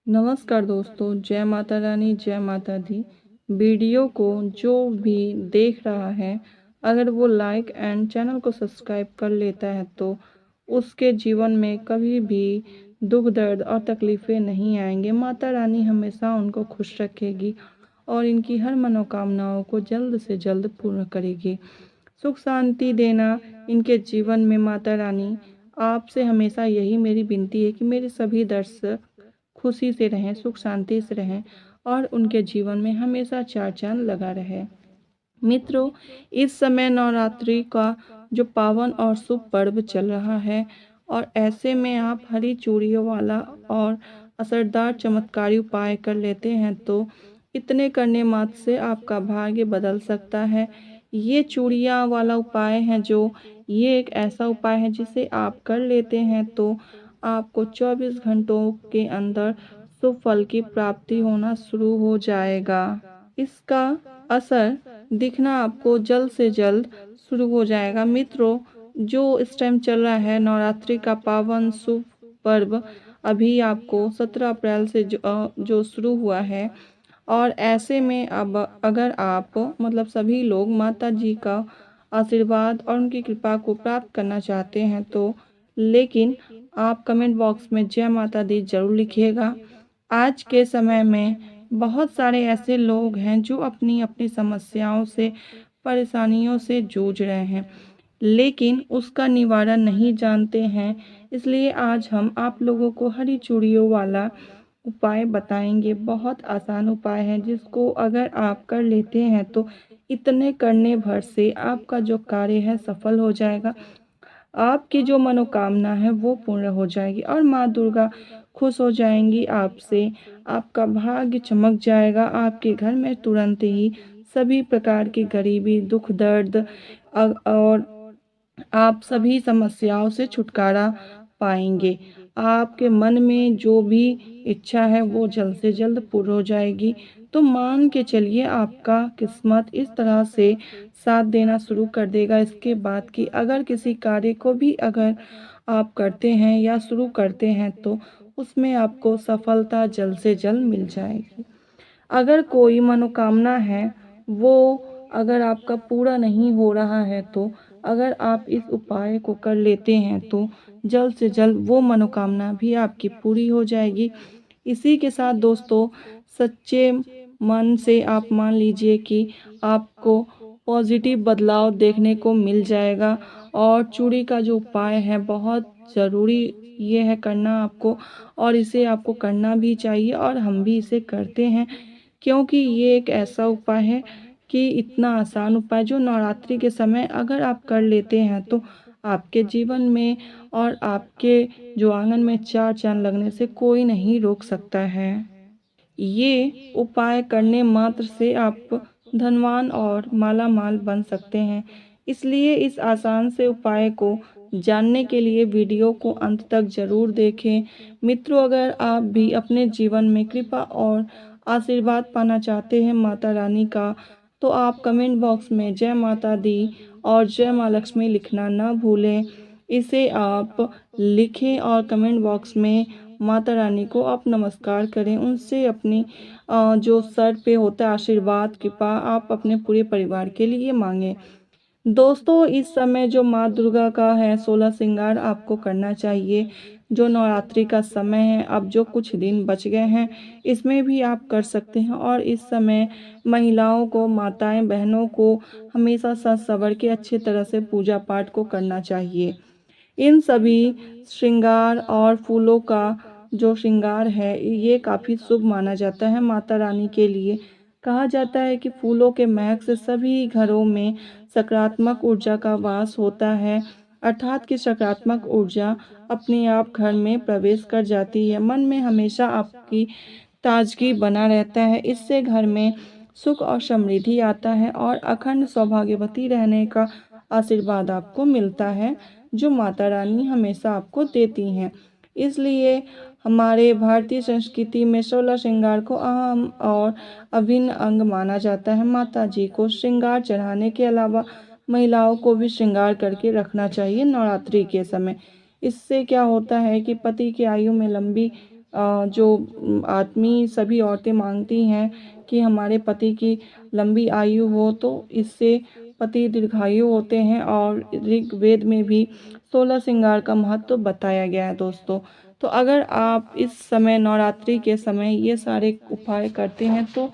नमस्कार दोस्तों, जय माता रानी, जय माता दी। वीडियो को जो भी देख रहा है, अगर वो लाइक एंड चैनल को सब्सक्राइब कर लेता है तो उसके जीवन में कभी भी दुख दर्द और तकलीफ़ें नहीं आएंगे। माता रानी हमेशा उनको खुश रखेगी और इनकी हर मनोकामनाओं को जल्द से जल्द पूर्ण करेगी। सुख शांति देना इनके जीवन में माता रानी आपसे हमेशा यही मेरी विनती है कि मेरे सभी दर्शक खुशी से रहें, सुख शांति से रहें और उनके जीवन में हमेशा चार चांद लगा रहे। मित्रों, इस समय नवरात्रि का जो पावन और शुभ पर्व चल रहा है और ऐसे में आप हरी चूड़ियों वाला और असरदार चमत्कारी उपाय कर लेते हैं तो इतने करने मात्र से आपका भाग्य बदल सकता है। ये चूड़ियाँ वाला उपाय है ये एक ऐसा उपाय है जिसे आप कर लेते हैं तो आपको 24 घंटों के अंदर शुभ फल की प्राप्ति होना शुरू हो जाएगा। इसका असर दिखना आपको जल्द से जल्द शुरू हो जाएगा। मित्रों, जो इस टाइम चल रहा है नवरात्रि का पावन शुभ पर्व, अभी आपको 17 अप्रैल से जो शुरू हुआ है और ऐसे में अब अगर आप सभी लोग माता जी का आशीर्वाद और उनकी कृपा को प्राप्त करना चाहते हैं तो लेकिन आप कमेंट बॉक्स में जय माता दी जरूर लिखिएगा। आज के समय में बहुत सारे ऐसे लोग हैं जो अपनी अपनी समस्याओं से परेशानियों से जूझ रहे हैं लेकिन उसका निवारण नहीं जानते हैं। इसलिए आज हम आप लोगों को हरी चूड़ियों वाला उपाय बताएंगे। बहुत आसान उपाय है जिसको अगर आप कर लेते हैं तो इतने करने भर से आपका जो कार्य है सफल हो जाएगा। आपकी जो मनोकामना है वो पूर्ण हो जाएगी और माँ दुर्गा खुश हो जाएंगी आपसे। आपका भाग्य चमक जाएगा। आपके घर में तुरंत ही सभी प्रकार की गरीबी, दुख दर्द और आप सभी समस्याओं से छुटकारा पाएंगे। आपके मन में जो भी इच्छा है वो जल्द से जल्द पूर्ण हो जाएगी। तो मान के चलिए आपका किस्मत इस तरह से साथ देना शुरू कर देगा इसके बाद कि अगर किसी कार्य को भी अगर आप करते हैं या शुरू करते हैं तो उसमें आपको सफलता जल्द से जल्द मिल जाएगी। अगर कोई मनोकामना है वो अगर आपका पूरा नहीं हो रहा है तो अगर आप इस उपाय को कर लेते हैं तो जल्द से जल्द वो मनोकामना भी आपकी पूरी हो जाएगी। इसी के साथ दोस्तों, सच्चे मन से आप मान लीजिए कि आपको पॉजिटिव बदलाव देखने को मिल जाएगा और चूड़ी का जो उपाय है बहुत ज़रूरी ये है करना आपको और इसे आपको करना भी चाहिए और हम भी इसे करते हैं क्योंकि ये एक ऐसा उपाय है कि इतना आसान उपाय जो नवरात्रि के समय अगर आप कर लेते हैं तो आपके जीवन में और आपके जो आंगन में चार चांद लगने से कोई नहीं रोक सकता है। ये उपाय करने मात्र से आप धनवान और माला माल बन सकते हैं। इसलिए इस आसान से उपाय को जानने के लिए वीडियो को अंत तक जरूर देखें। मित्रों, अगर आप भी अपने जीवन में कृपा और आशीर्वाद पाना चाहते हैं माता रानी का तो आप कमेंट बॉक्स में जय माता दी और जय माँ लक्ष्मी लिखना ना भूलें। इसे आप लिखें और कमेंट बॉक्स में माता रानी को आप नमस्कार करें। उनसे अपनी जो सर पे होता है आशीर्वाद कृपा आप अपने पूरे परिवार के लिए मांगें। दोस्तों, इस समय जो माँ दुर्गा का है 16 श्रृंगार आपको करना चाहिए। जो नवरात्रि का समय है, अब जो कुछ दिन बच गए हैं इसमें भी आप कर सकते हैं और इस समय महिलाओं को, माताएं बहनों को हमेशा सज सवर के अच्छे तरह से पूजा पाठ को करना चाहिए। इन सभी श्रृंगार और फूलों का जो श्रृंगार है ये काफ़ी शुभ माना जाता है माता रानी के लिए। कहा जाता है कि फूलों के महक से सभी घरों में सकारात्मक ऊर्जा का वास होता है, अर्थात कि सकारात्मक ऊर्जा अपने आप घर में प्रवेश कर जाती है। मन में हमेशा आपकी ताजगी बना रहता है। इससे घर में सुख और समृद्धि आता है और अखंड सौभाग्यवती रहने का आशीर्वाद आपको मिलता है जो माता रानी हमेशा आपको देती हैं। इसलिए हमारे भारतीय संस्कृति में 16 श्रृंगार को अहम और अभिन्न अंग माना जाता है। माता जी को श्रृंगार चढ़ाने के अलावा महिलाओं को भी श्रृंगार करके रखना चाहिए नवरात्रि के समय। इससे क्या होता है कि पति की आयु में लंबी जो आदमी सभी औरतें मांगती हैं कि हमारे पति की लंबी आयु हो, तो इससे पति दीर्घायु होते हैं। और ऋग्वेद में भी 16 श्रृंगार का महत्व बताया गया है दोस्तों। तो अगर आप इस समय नवरात्रि के समय ये सारे उपाय करते हैं तो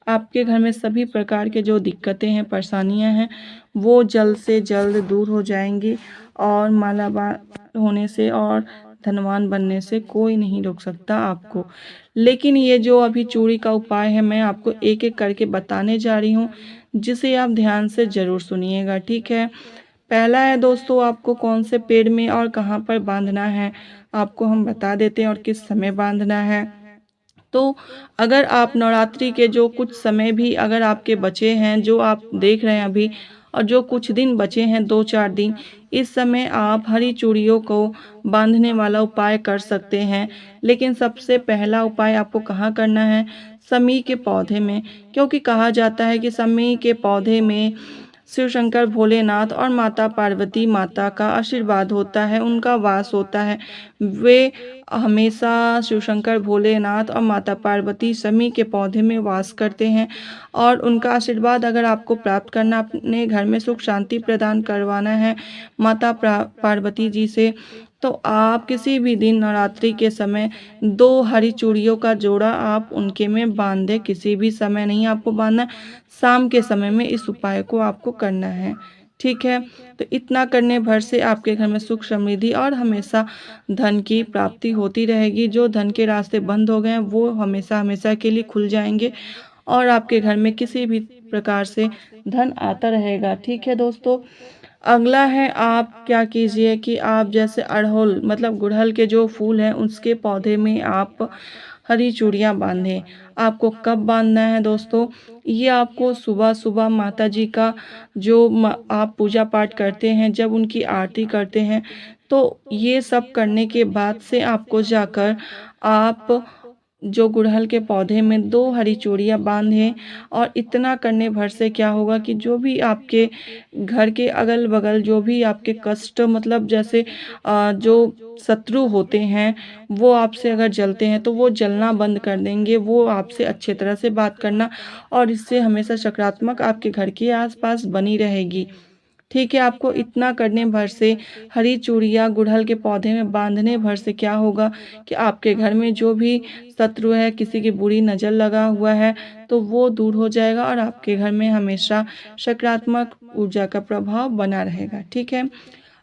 आपके घर में सभी प्रकार के जो दिक्कतें हैं, परेशानियां हैं, वो जल्द से जल्द दूर हो जाएंगी। और मालामाल होने से और धनवान बनने से कोई नहीं रोक सकता आपको। लेकिन ये जो अभी चूड़ी का उपाय है, मैं आपको एक एक करके बताने जा रही हूँ, जिसे आप ध्यान से ज़रूर सुनिएगा, ठीक है। पहला है दोस्तों, आपको कौन से पेड़ में और कहाँ पर बांधना है, आपको हम बता देते हैं, और किस समय बांधना है। तो अगर आप नवरात्रि के जो कुछ समय भी अगर आपके बचे हैं, जो आप देख रहे हैं अभी, और जो कुछ दिन बचे हैं, 2-4 दिन, इस समय आप हरी चूड़ियों को बांधने वाला उपाय कर सकते हैं। लेकिन सबसे पहला उपाय आपको कहाँ करना है? समी के पौधे में। क्योंकि कहा जाता है कि समी के पौधे में शिव शंकर भोलेनाथ और माता पार्वती माता का आशीर्वाद होता है, उनका वास होता है। वे हमेशा शिव शंकर भोलेनाथ और माता पार्वती समी के पौधे में वास करते हैं। और उनका आशीर्वाद अगर आपको प्राप्त करना, अपने घर में सुख शांति प्रदान करवाना है माता पार्वती जी से, तो आप किसी भी दिन नवरात्रि के समय 2 हरी चूड़ियों का जोड़ा आप उनके में बांध दें। किसी भी समय नहीं आपको बांधना, शाम के समय में इस उपाय को आपको करना है, ठीक है। तो इतना करने भर से आपके घर में सुख समृद्धि और हमेशा धन की प्राप्ति होती रहेगी। जो धन के रास्ते बंद हो गए हैं वो हमेशा हमेशा के लिए खुल जाएंगे, और आपके घर में किसी भी प्रकार से धन आता रहेगा, ठीक है दोस्तों। अगला है, आप क्या कीजिए कि आप जैसे अड़हुल मतलब गुड़हल के जो फूल हैं उसके पौधे में आप हरी चूड़ियाँ बांधें। आपको कब बांधना है दोस्तों? ये आपको सुबह सुबह माता जी का जो आप पूजा पाठ करते हैं, जब उनकी आरती करते हैं, तो ये सब करने के बाद से आपको जाकर आप जो गुड़हल के पौधे में 2 हरी चूड़ियाँ बांधें। और इतना करने भर से क्या होगा कि जो भी आपके घर के अगल बगल जो भी आपके कष्ट मतलब जैसे जो शत्रु होते हैं, वो आपसे अगर जलते हैं तो वो जलना बंद कर देंगे, वो आपसे अच्छे तरह से बात करना, और इससे हमेशा सकारात्मक आपके घर के आसपास बनी रहेगी, ठीक है। आपको इतना करने भर से, हरी चूड़ियाँ गुड़हल के पौधे में बांधने भर से क्या होगा कि आपके घर में जो भी शत्रु है, किसी की बुरी नज़र लगा हुआ है, तो वो दूर हो जाएगा और आपके घर में हमेशा सकारात्मक ऊर्जा का प्रभाव बना रहेगा, ठीक है।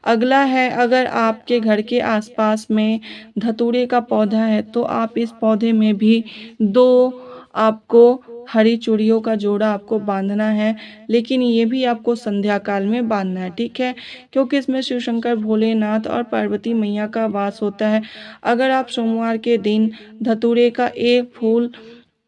अगला है, अगर आपके घर के आसपास में धतूरे का पौधा है तो आप इस पौधे में भी 2 आपको हरी चूड़ियों का जोड़ा आपको बांधना है। लेकिन ये भी आपको संध्या काल में बांधना है, ठीक है, क्योंकि इसमें शिव शंकर भोलेनाथ और पार्वती मैया का वास होता है। अगर आप सोमवार के दिन धतूरे का एक फूल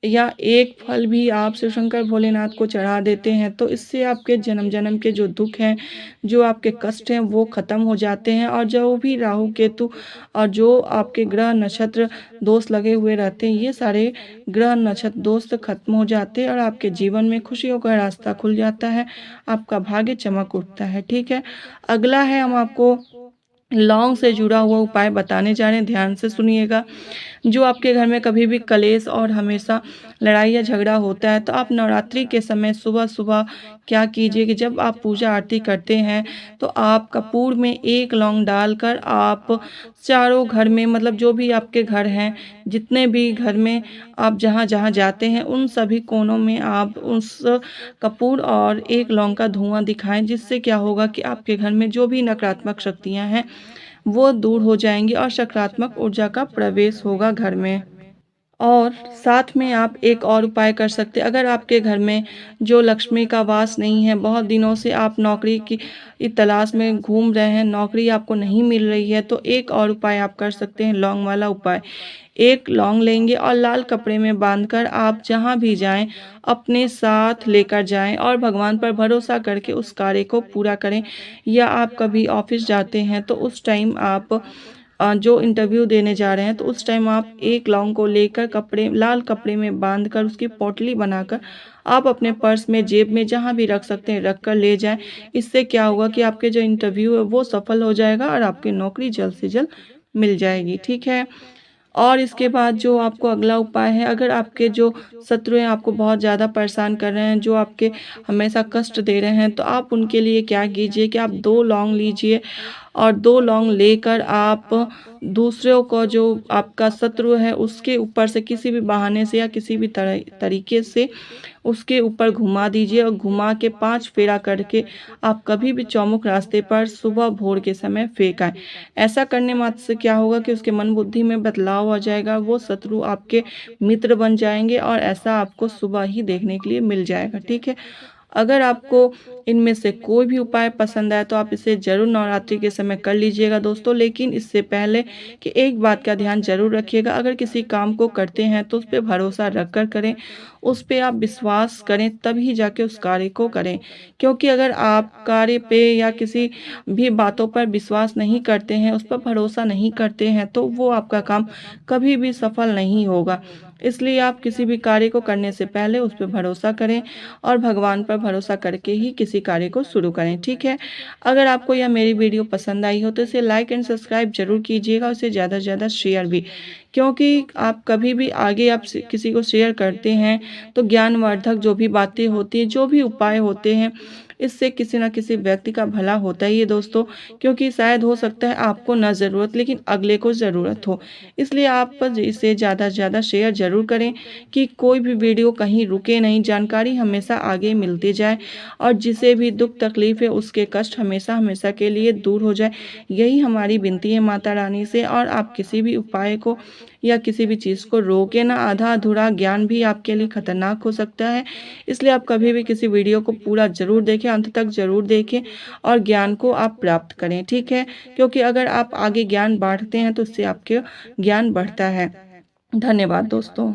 या एक फल भी आप शिव शंकर भोलेनाथ को चढ़ा देते हैं, तो इससे आपके जन्म जन्म के जो दुख हैं, जो आपके कष्ट हैं, वो खत्म हो जाते हैं। और जो भी राहु केतु और जो आपके ग्रह नक्षत्र दोष लगे हुए रहते हैं, ये सारे ग्रह नक्षत्र दोष खत्म हो जाते हैं और आपके जीवन में खुशियों का रास्ता खुल जाता है, आपका भाग्य चमक उठता है, ठीक है। अगला है, हम आपको लौंग से जुड़ा हुआ उपाय बताने जा रहे हैं, ध्यान से सुनिएगा। जो आपके घर में कभी भी कलेश और हमेशा लड़ाई या झगड़ा होता है, तो आप नवरात्रि के समय सुबह सुबह क्या कीजिए कि जब आप पूजा आरती करते हैं, तो आप कपूर में 1 लौंग डालकर आप चारों घर में मतलब जो भी आपके घर हैं, जितने भी घर में आप जहाँ जहाँ जाते हैं, उन सभी कोनों में आप उस कपूर और 1 लौंग का धुआं दिखाएं। जिससे क्या होगा कि आपके घर में जो भी नकारात्मक शक्तियाँ हैं वो दूर हो जाएंगी और सकारात्मक ऊर्जा का प्रवेश होगा घर में। और साथ में आप एक और उपाय कर सकते हैं, अगर आपके घर में जो लक्ष्मी का वास नहीं है, बहुत दिनों से आप नौकरी की तलाश में घूम रहे हैं, नौकरी आपको नहीं मिल रही है, तो एक और उपाय आप कर सकते हैं, लौंग वाला उपाय। 1 लौंग लेंगे और लाल कपड़े में बांधकर आप जहाँ भी जाएं अपने साथ लेकर जाएं और भगवान पर भरोसा करके उस कार्य को पूरा करें। या आप कभी ऑफिस जाते हैं तो उस टाइम आप जो इंटरव्यू देने जा रहे हैं, तो उस टाइम आप 1 लौंग को लेकर लाल कपड़े में बांधकर उसकी पोटली बनाकर आप अपने पर्स में, जेब में, जहाँ भी रख सकते हैं रख कर ले जाएं। इससे क्या होगा कि आपके जो इंटरव्यू है वो सफल हो जाएगा और आपकी नौकरी जल्द से जल्द मिल जाएगी, ठीक है। और इसके बाद जो आपको अगला उपाय है, अगर आपके जो शत्रु हैं आपको बहुत ज़्यादा परेशान कर रहे हैं, जो आपके हमेशा कष्ट दे रहे हैं, तो आप उनके लिए क्या कीजिए कि आप 2 लौंग लीजिए और 2 लौंग लेकर आप दूसरों को, जो आपका शत्रु है उसके ऊपर से किसी भी बहाने से या किसी भी तरीके से उसके ऊपर घुमा दीजिए और घुमा के 5 फेरा करके आप कभी भी चौमुख रास्ते पर सुबह भोर के समय फेंक आएँ। ऐसा करने मात्र से क्या होगा कि उसके मन बुद्धि में बदलाव आ जाएगा, वो शत्रु आपके मित्र बन जाएँगे और ऐसा आपको सुबह ही देखने के लिए मिल जाएगा, ठीक है? अगर आपको इनमें से कोई भी उपाय पसंद आए तो आप इसे ज़रूर नवरात्रि के समय कर लीजिएगा दोस्तों। लेकिन इससे पहले कि एक बात का ध्यान ज़रूर रखिएगा, अगर किसी काम को करते हैं तो उस पे भरोसा रख कर करें, उस पे आप विश्वास करें तभी जाके उस कार्य को करें। क्योंकि अगर आप कार्य पे या किसी भी बातों पर विश्वास नहीं करते हैं, उस पर भरोसा नहीं करते हैं, तो वो आपका काम कभी भी सफल नहीं होगा। इसलिए आप किसी भी कार्य को करने से पहले उस पे भरोसा करें और भगवान पर भरोसा करके ही किसी कार्य को शुरू करें, ठीक है? अगर आपको यह मेरी वीडियो पसंद आई हो तो इसे लाइक एंड सब्सक्राइब ज़रूर कीजिएगा और इसे ज़्यादा से ज़्यादा शेयर भी। क्योंकि आप कभी भी आगे आप किसी को शेयर करते हैं तो ज्ञानवर्धक जो भी बातें होती हैं, जो भी उपाय होते हैं, इससे किसी न किसी व्यक्ति का भला होता ही है दोस्तों। क्योंकि शायद हो सकता है आपको ना ज़रूरत लेकिन अगले को ज़रूरत हो। इसलिए आप इसे ज़्यादा से ज़्यादा शेयर ज़रूर करें कि कोई भी वीडियो कहीं रुके नहीं, जानकारी हमेशा आगे मिलती जाए और जिसे भी दुख तकलीफ है उसके कष्ट हमेशा हमेशा के लिए दूर हो जाए। यही हमारी विनती है माता रानी से। और आप किसी भी उपाय को या किसी भी चीज़ को रोके ना, आधा अधूरा ज्ञान भी आपके लिए खतरनाक हो सकता है। इसलिए आप कभी भी किसी वीडियो को पूरा ज़रूर देखें, अंत तक ज़रूर देखें और ज्ञान को आप प्राप्त करें, ठीक है? क्योंकि अगर आप आगे ज्ञान बाँटते हैं तो उससे आपके ज्ञान बढ़ता है। धन्यवाद दोस्तों।